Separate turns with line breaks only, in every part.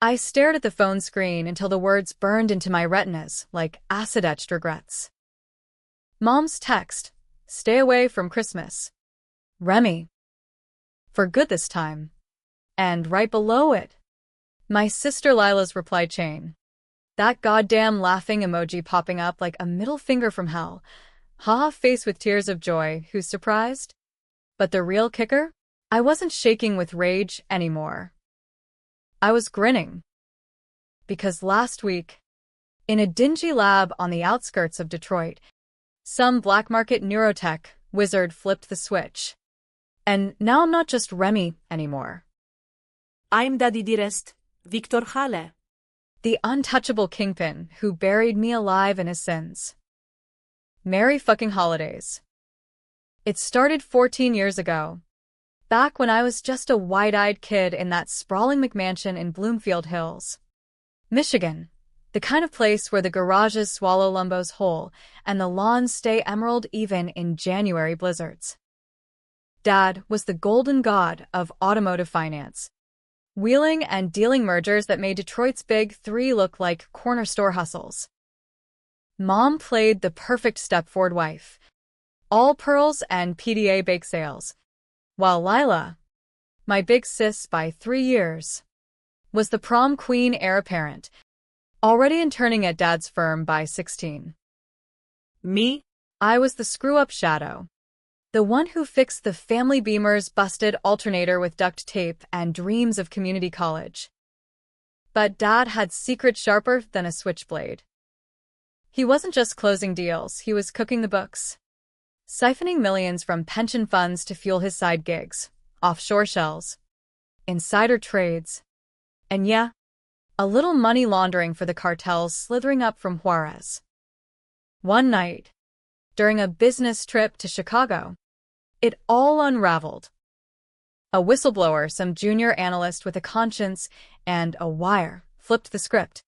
I stared at the phone screen until the words burned into my retinas like acid-etched regrets. Mom's text, "Stay away from Christmas. Remy. For good this time." And right below it, my sister Lila's reply chain. That goddamn laughing emoji popping up like a middle finger from hell. Haha face with tears of joy, who's surprised? But the real kicker? I wasn't shaking with rage anymore. I was grinning. Because last week, in a dingy lab on the outskirts of Detroit, some black market neurotech wizard flipped the switch. And now I'm not just Remy anymore.
I'm Daddy Dearest, Victor Hale.
The untouchable kingpin who buried me alive in his sins. Merry fucking holidays. It started 14 years ago. Back when I was just a wide-eyed kid in that sprawling McMansion in Bloomfield Hills, Michigan. The kind of place where the garages swallow Lumbo's whole and the lawns stay emerald even in January blizzards. Dad was the golden god of automotive finance, wheeling and dealing mergers that made Detroit's big three look like corner store hustles. Mom played the perfect step-forward wife, all pearls and PDA bake sales, while Lila, my big sis by 3 years, was the prom queen heir apparent, already interning at Dad's firm by 16.
Me?
I was the screw-up shadow, the one who fixed the family Beamer's busted alternator with duct tape and dreams of community college. But Dad had secrets sharper than a switchblade. He wasn't just closing deals, he was cooking the books, siphoning millions from pension funds to fuel his side gigs, offshore shells, insider trades, and yeah, a little money laundering for the cartels slithering up from Juarez. One night, during a business trip to Chicago, it all unraveled. A whistleblower, some junior analyst with a conscience and a wire, flipped the script.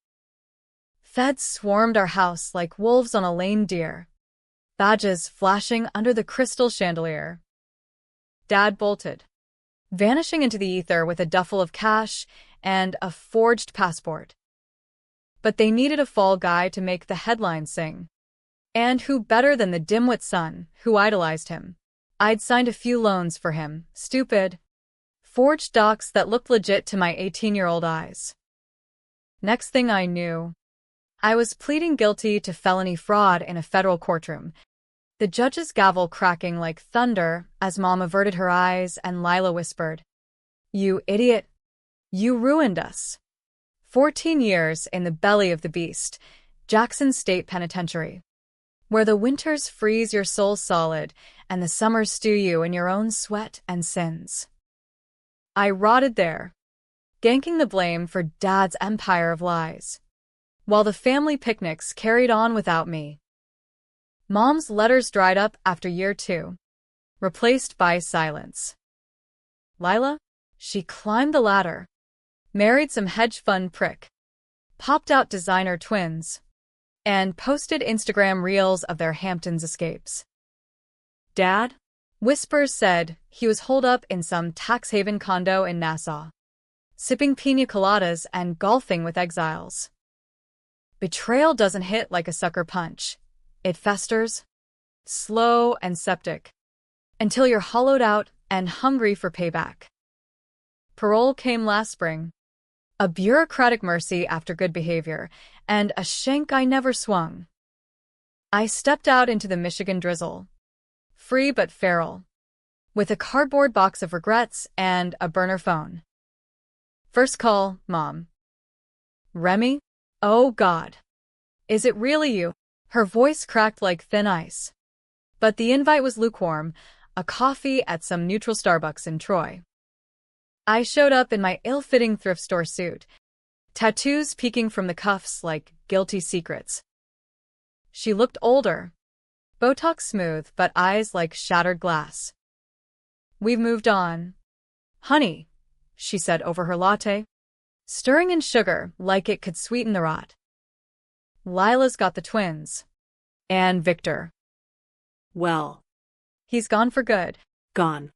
Feds swarmed our house like wolves on a lame deer, badges flashing under the crystal chandelier. Dad bolted, vanishing into the ether with a duffel of cash and a forged passport. But they needed a fall guy to make the headlines sing. And who better than the dimwit son who idolized him? I'd signed a few loans for him, stupid, forged docs that looked legit to my 18-year-old eyes. Next thing I knew, I was pleading guilty to felony fraud in a federal courtroom, the judge's gavel cracking like thunder as Mom averted her eyes and Lila whispered, "You idiot. You ruined us." 14 years in the belly of the beast, Jackson State Penitentiary, where the winters freeze your soul solid and the summers stew you in your own sweat and sins. I rotted there, ganking the blame for Dad's empire of lies, while the family picnics carried on without me. Mom's letters dried up after year 2, replaced by silence. Lila? She climbed the ladder, married some hedge fund prick, popped out designer twins, and posted Instagram reels of their Hamptons escapes. Dad? Whispers said he was holed up in some tax haven condo in Nassau, sipping pina coladas and golfing with exiles. Betrayal doesn't hit like a sucker punch. It festers, slow and septic, until you're hollowed out and hungry for payback. Parole came last spring, a bureaucratic mercy after good behavior, and a shank I never swung. I stepped out into the Michigan drizzle, free but feral, with a cardboard box of regrets and a burner phone. First call, Mom. Remy? Oh God. Is it really you? Her voice cracked like thin ice. But the invite was lukewarm, a coffee at some neutral Starbucks in Troy. I showed up in my ill-fitting thrift store suit, tattoos peeking from the cuffs like guilty secrets. She looked older, Botox smooth but eyes like shattered glass. We've moved on. Honey, she said over her latte, stirring in sugar like it could sweeten the rot. Lila's got the twins. And Victor.
Well.
He's gone for good.
Gone.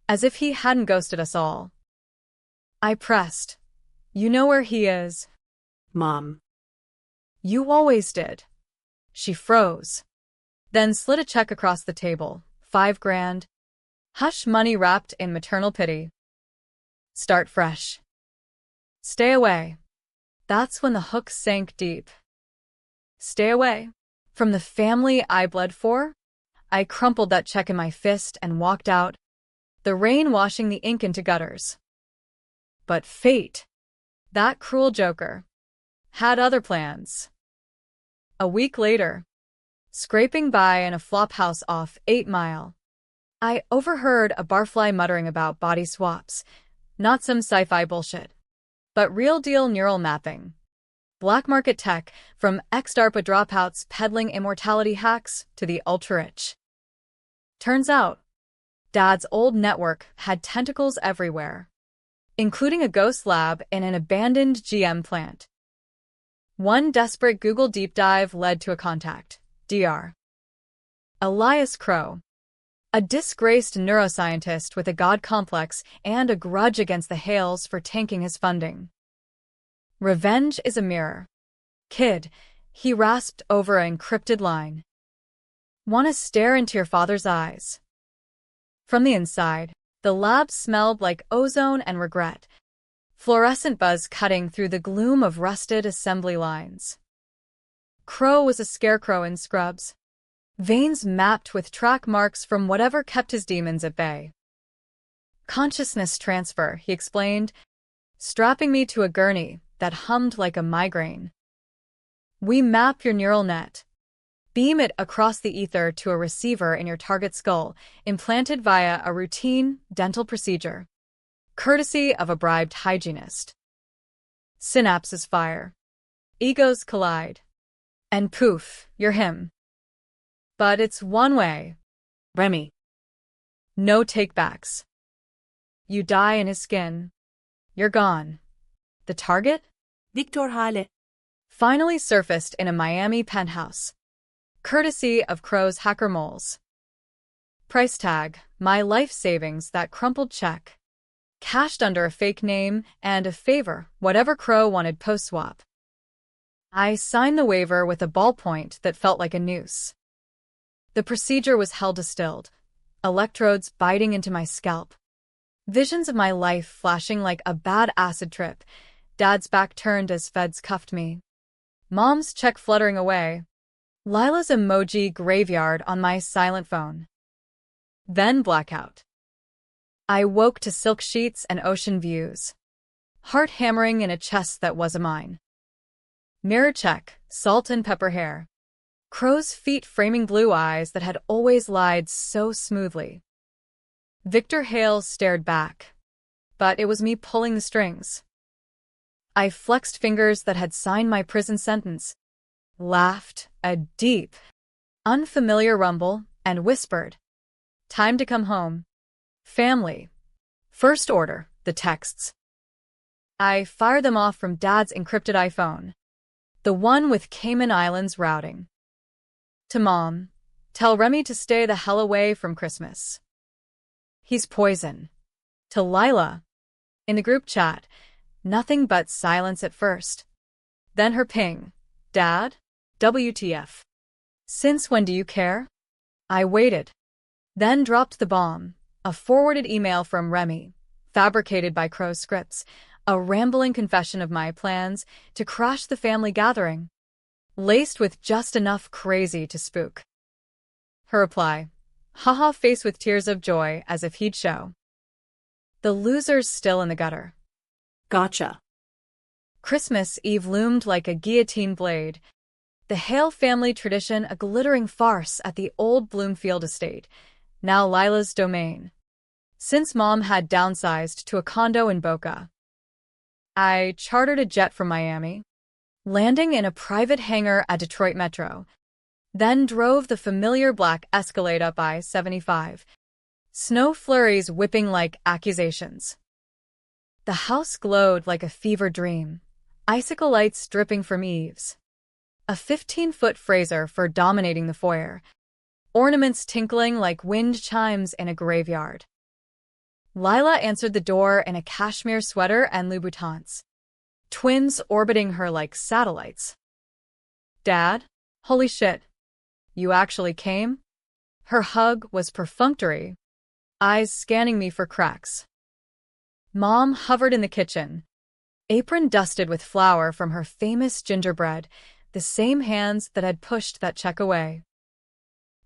As if he hadn't ghosted us all. I pressed, You know where he is.
Mom.
You always did. She froze. Then slid a check across the table. 5 grand. Hush money wrapped in maternal pity. Start fresh. Stay away. That's when the hook sank deep. Stay away. From the family I bled for? I crumpled that check in my fist and walked out, the rain washing the ink into gutters. But fate, that cruel joker, had other plans. A week later, scraping by in a flop house off 8 Mile, I overheard a barfly muttering about body swaps, not some sci-fi bullshit, but real-deal neural mapping. Black market tech, from ex-DARPA dropouts peddling immortality hacks to the ultra-rich. Turns out, Dad's old network had tentacles everywhere, including a ghost lab in an abandoned GM plant. One desperate Google deep dive led to a contact, Dr. Elias Crow, a disgraced neuroscientist with a god complex and a grudge against the Hales for tanking his funding. Revenge is a mirror. Kid, he rasped over an encrypted line. Want to stare into your father's eyes? From the inside, the lab smelled like ozone and regret, fluorescent buzz cutting through the gloom of rusted assembly lines. Crow was a scarecrow in scrubs, veins mapped with track marks from whatever kept his demons at bay. Consciousness transfer, he explained, strapping me to a gurney that hummed like a migraine. We map your neural net. Beam it across the ether to a receiver in your target skull, implanted via a routine dental procedure, courtesy of a bribed hygienist. Synapses fire. Egos collide. And poof, you're him. But it's one way.
Remy.
No takebacks. You die in his skin. You're gone. The target?
Victor Hale.
Finally surfaced in a Miami penthouse, courtesy of Crow's hacker moles. Price tag, my life savings, that crumpled check, cashed under a fake name and a favor, whatever Crow wanted post-swap. I signed the waiver with a ballpoint that felt like a noose. The procedure was hell distilled, electrodes biting into my scalp, visions of my life flashing like a bad acid trip. Dad's back turned as feds cuffed me. Mom's check fluttering away. Lila's emoji graveyard on my silent phone. Then blackout. I woke to silk sheets and ocean views, heart hammering in a chest that was a mine. Mirror check, salt and pepper hair. Crow's feet framing blue eyes that had always lied so smoothly. Victor Hale stared back, but it was me pulling the strings. I flexed fingers that had signed my prison sentence, laughed a deep, unfamiliar rumble, and whispered, "Time to come home. Family. First order," the texts. I fired them off from Dad's encrypted iPhone, the one with Cayman Islands routing. To Mom, tell Remy to stay the hell away from Christmas. He's poison. To Lila, in the group chat, nothing but silence at first. Then her ping. Dad? WTF. Since when do you care? I waited. Then dropped the bomb, a forwarded email from Remy, fabricated by Crow's scripts, a rambling confession of my plans to crash the family gathering, laced with just enough crazy to spook. Her reply, haha, face with tears of joy as if he'd show. The loser's still in the gutter.
Gotcha.
Christmas Eve loomed like a guillotine blade, the Hale family tradition a glittering farce at the old Bloomfield estate, now Lila's domain, since Mom had downsized to a condo in Boca. I chartered a jet from Miami, landing in a private hangar at Detroit Metro, then drove the familiar black Escalade up I-75, snow flurries whipping like accusations. The house glowed like a fever dream, icicle lights dripping from eaves, a 15-foot Fraser for dominating the foyer, ornaments tinkling like wind chimes in a graveyard. Lila answered the door in a cashmere sweater and Louboutins, twins orbiting her like satellites. Dad? Holy shit. You actually came? Her hug was perfunctory, eyes scanning me for cracks. Mom hovered in the kitchen, apron dusted with flour from her famous gingerbread, the same hands that had pushed that check away.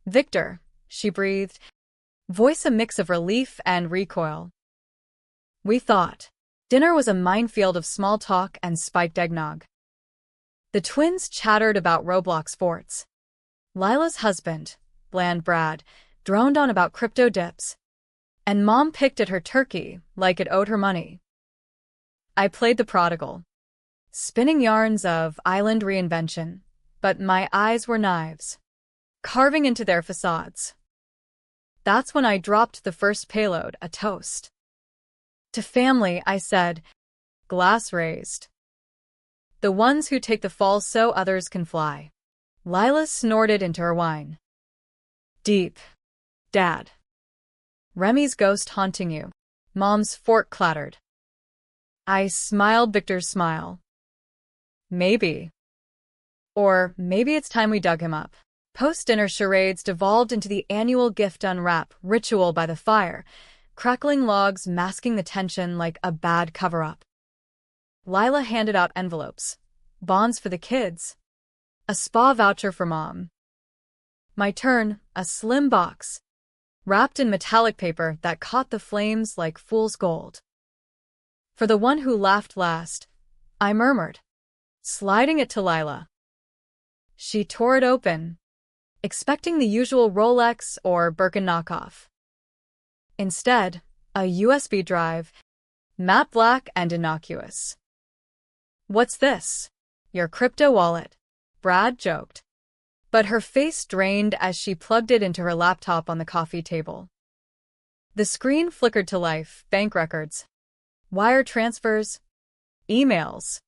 Victor, she breathed, voice a mix of relief and recoil. We thought. Dinner was a minefield of small talk and spiked eggnog. The twins chattered about Roblox forts. Lila's husband, Bland Brad, droned on about crypto dips. And Mom picked at her turkey like it owed her money. I played the prodigal, spinning yarns of island reinvention, but my eyes were knives, carving into their facades. That's when I dropped the first payload, a toast. To family, I said, glass raised. The ones who take the fall so others can fly. Lila snorted into her wine. Deep. Dad. Remy's ghost haunting you. Mom's fork clattered. I smiled Victor's smile. Maybe. Or maybe it's time we dug him up. Post-dinner charades devolved into the annual gift unwrap ritual by the fire, crackling logs masking the tension like a bad cover-up. Lila handed out envelopes, bonds for the kids, a spa voucher for Mom. My turn, a slim box, wrapped in metallic paper that caught the flames like fool's gold. For the one who laughed last, I murmured, sliding it to Lila. She tore it open, expecting the usual Rolex or Birkin knockoff. Instead, a USB drive, matte black and innocuous. What's this? Your crypto wallet, Brad joked. But her face drained as she plugged it into her laptop on the coffee table. The screen flickered to life, bank records, wire transfers, emails.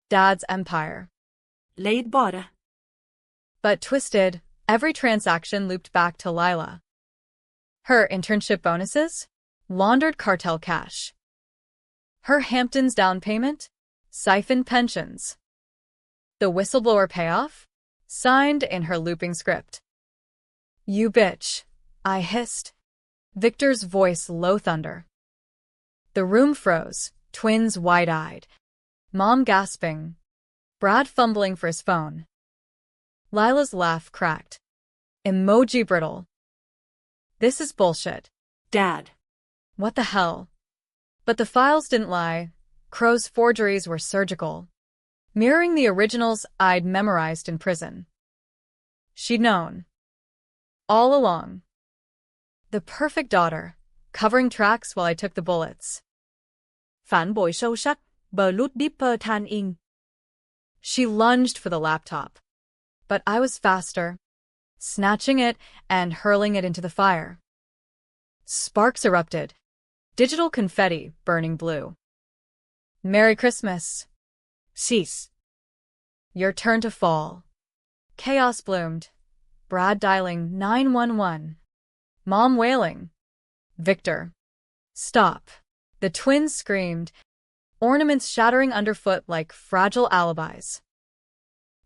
Dad's empire.
Late bara.
But twisted, every transaction looped back to Lila. Her internship bonuses? Laundered cartel cash. Her Hamptons down payment? Siphoned pensions. The whistleblower payoff? Signed in her looping script. You bitch, I hissed. Victor's voice low thunder. The room froze, twins wide-eyed. Mom gasping. Brad fumbling for his phone. Lila's laugh cracked. Emoji brittle. This is bullshit.
Dad.
What the hell? But the files didn't lie. Crow's forgeries were surgical, mirroring the originals I'd memorized in prison. She'd known. All along. The perfect daughter, covering tracks while I took the bullets.
Phản bội sâu sắc, Blood Dipper than in.
She lunged for the laptop. But I was faster, snatching it and hurling it into the fire. Sparks erupted. Digital confetti burning blue. Merry Christmas.
Sis.
Your turn to fall. Chaos bloomed. Brad dialing 911. Mom wailing. Victor. Stop. The twins screamed, ornaments shattering underfoot like fragile alibis.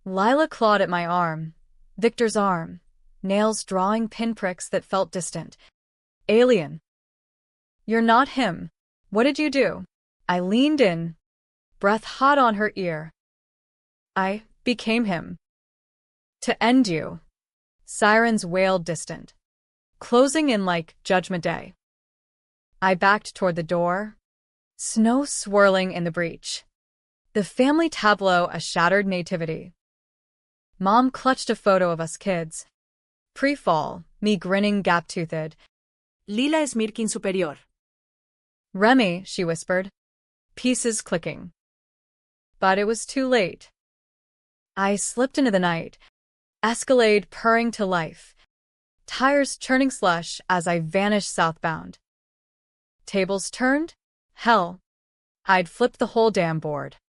Lila clawed at my arm, Victor's arm, nails drawing pinpricks that felt distant. Alien. You're not him. What did you do? I leaned in, breath hot on her ear. I became him. To end you. Sirens wailed distant, closing in like Judgment Day. I backed toward the door, snow swirling in the breach. The family tableau a shattered nativity. Mom clutched a photo of us kids. Pre-fall, me grinning gap-toothed.
Lila es Mirkin superior.
Remy, she whispered, pieces clicking. But it was too late. I slipped into the night, Escalade purring to life, tires churning slush as I vanished southbound. Tables turned? Hell. I'd flipped the whole damn board.